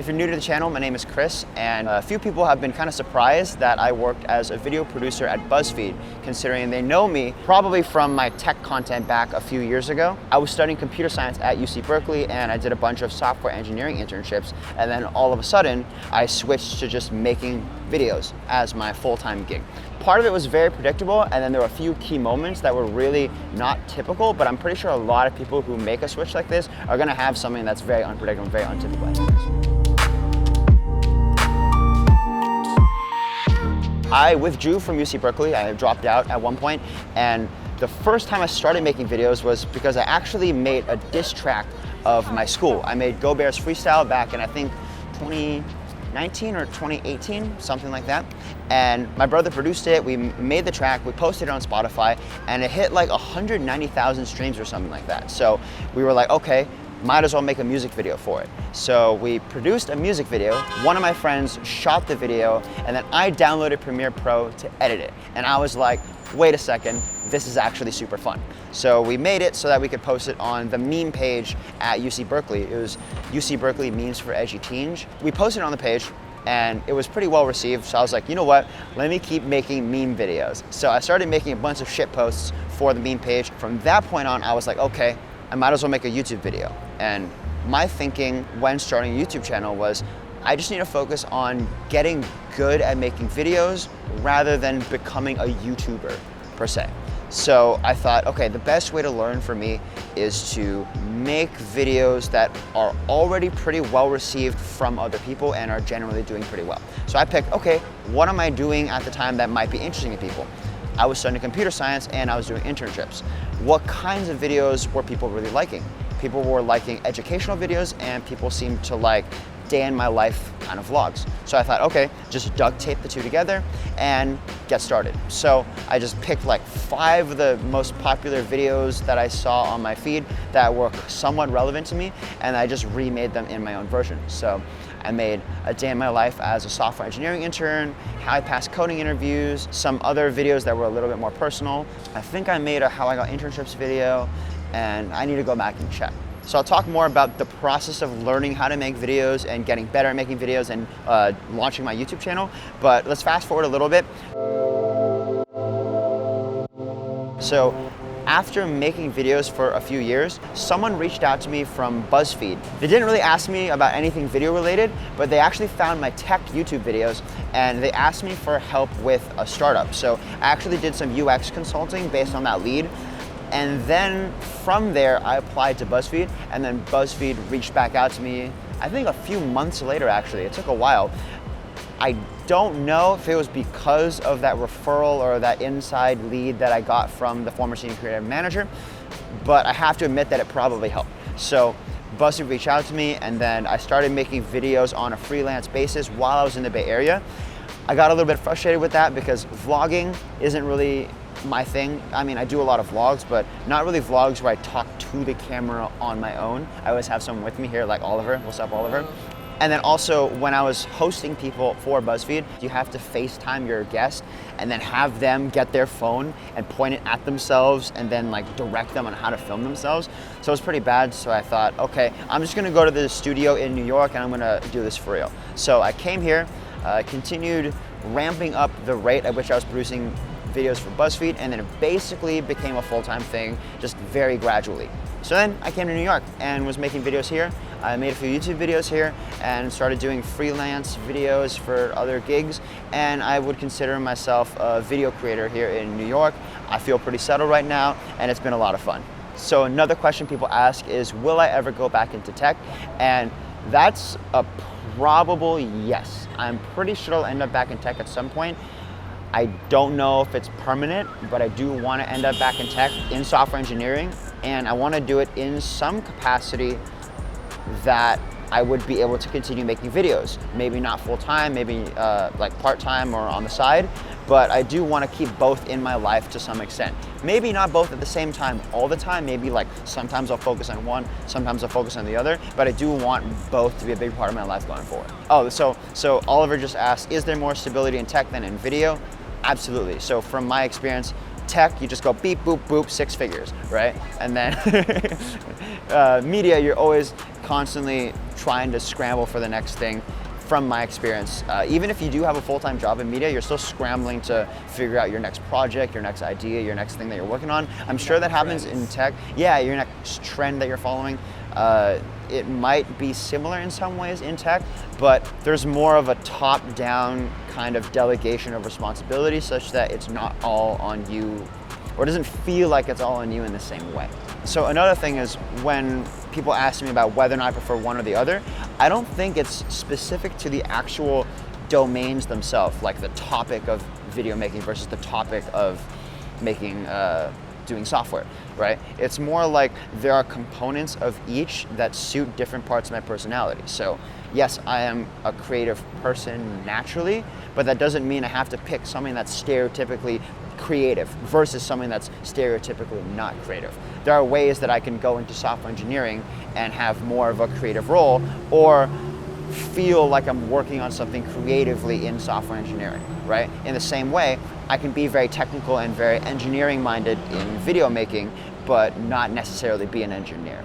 If you're new to the channel, my name is Chris, and a few people have been kind of surprised that I worked as a video producer at BuzzFeed, considering they know me probably from my tech content back a few years ago. I was studying computer science at UC Berkeley, and I did a bunch of software engineering internships, and then all of a sudden, I switched to just making videos as my full-time gig. Part of it was very predictable, and then there were a few key moments that were really not typical, but I'm pretty sure a lot of people who make a switch like this are gonna have something that's very unpredictable, very untypical. I withdrew from UC Berkeley. I dropped out at one point, and the first time I started making videos was because I actually made a diss track of my school. I made Go Bears Freestyle back in, I think, 2019 or 2018, something like that. And my brother produced it, we made the track, we posted it on Spotify, and it hit like 190,000 streams or something like that. So we were like, okay, might as well make a music video for it. So we produced a music video, one of my friends shot the video, and then I downloaded Premiere Pro to edit it. And I was like, wait a second, this is actually super fun. So we made it so that we could post it on the meme page at UC Berkeley. It was UC Berkeley Memes for Edgy Teens. We posted it on the page, and it was pretty well received. So I was like, you know what? Let me keep making meme videos. So I started making a bunch of shit posts for the meme page. From that point on, I was like, okay, I might as well make a YouTube video. And my thinking when starting a YouTube channel was, I just need to focus on getting good at making videos rather than becoming a YouTuber per se. So I thought, okay, the best way to learn for me is to make videos that are already pretty well received from other people and are generally doing pretty well. So I picked, okay, what am I doing at the time that might be interesting to people? I was studying computer science and I was doing internships. What kinds of videos were people really liking? People were liking educational videos, and people seemed to like day in my life kind of vlogs. So I thought, okay, just duct tape the two together and get started. So I just picked like 5 of the most popular videos that I saw on my feed that were somewhat relevant to me, and I just remade them in my own version. So I made a day in my life as a software engineering intern, how I passed coding interviews, some other videos that were a little bit more personal. I think I made a how I got internships video, and I need to go back and check. So I'll talk more about the process of learning how to make videos and getting better at making videos and launching my YouTube channel. But let's fast forward a little bit. So after making videos for a few years, someone reached out to me from BuzzFeed. They didn't really ask me about anything video related, but they actually found my tech YouTube videos and they asked me for help with a startup. So I actually did some UX consulting based on that lead. And then from there, I applied to BuzzFeed, and then BuzzFeed reached back out to me, I think a few months later actually. It took a while. I don't know if it was because of that referral or that inside lead that I got from the former senior creative manager, but I have to admit that it probably helped. So BuzzFeed reached out to me, and then I started making videos on a freelance basis while I was in the Bay Area. I got a little bit frustrated with that because vlogging isn't really my thing. I mean, I do a lot of vlogs, but not really vlogs where I talk to the camera on my own. I always have someone with me here, like Oliver. What's up, Oliver? And then also, when I was hosting people for BuzzFeed, you have to FaceTime your guest and then have them get their phone and point it at themselves and then like direct them on how to film themselves. So it was pretty bad, so I thought, okay, I'm just gonna go to the studio in New York and I'm gonna do this for real. So I came here, continued ramping up the rate at which I was producing videos for BuzzFeed, and then it basically became a full-time thing just very gradually. So then I came to New York and was making videos here. I made a few YouTube videos here and started doing freelance videos for other gigs, and I would consider myself a video creator here in New York. I feel pretty settled right now, and it's been a lot of fun. So another question people ask is, will I ever go back into tech? And that's a probable yes. I'm pretty sure I'll end up back in tech at some point. I don't know if it's permanent, but I do want to end up back in tech, in software engineering, and I want to do it in some capacity that I would be able to continue making videos. Maybe not full-time, maybe like part-time or on the side, but I do want to keep both in my life to some extent. Maybe not both at the same time all the time, maybe like sometimes I'll focus on one, sometimes I'll focus on the other, but I do want both to be a big part of my life going forward. Oh, so Oliver just asked, is there more stability in tech than in video? Absolutely. So from my experience, tech, you just go beep, boop, boop, 6 figures, right? And then media, you're always constantly trying to scramble for the next thing. From my experience, even if you do have a full-time job in media, you're still scrambling to figure out your next project, your next idea, your next thing that you're working on. I'm sure that happens in tech. Yeah, your next trend that you're following. It might be similar in some ways in tech, but there's more of a top-down kind of delegation of responsibility such that it's not all on you, or it doesn't feel like it's all on you in the same way. So another thing is when people ask me about whether or not I prefer one or the other, I don't think it's specific to the actual domains themselves, like the topic of video making versus the topic of making, doing software, right? It's more like there are components of each that suit different parts of my personality. So yes, I am a creative person naturally, but that doesn't mean I have to pick something that's stereotypically creative versus something that's stereotypically not creative. There are ways that I can go into software engineering and have more of a creative role, or feel like I'm working on something creatively in software engineering, right? In the same way, I can be very technical and very engineering minded in video making, but not necessarily be an engineer.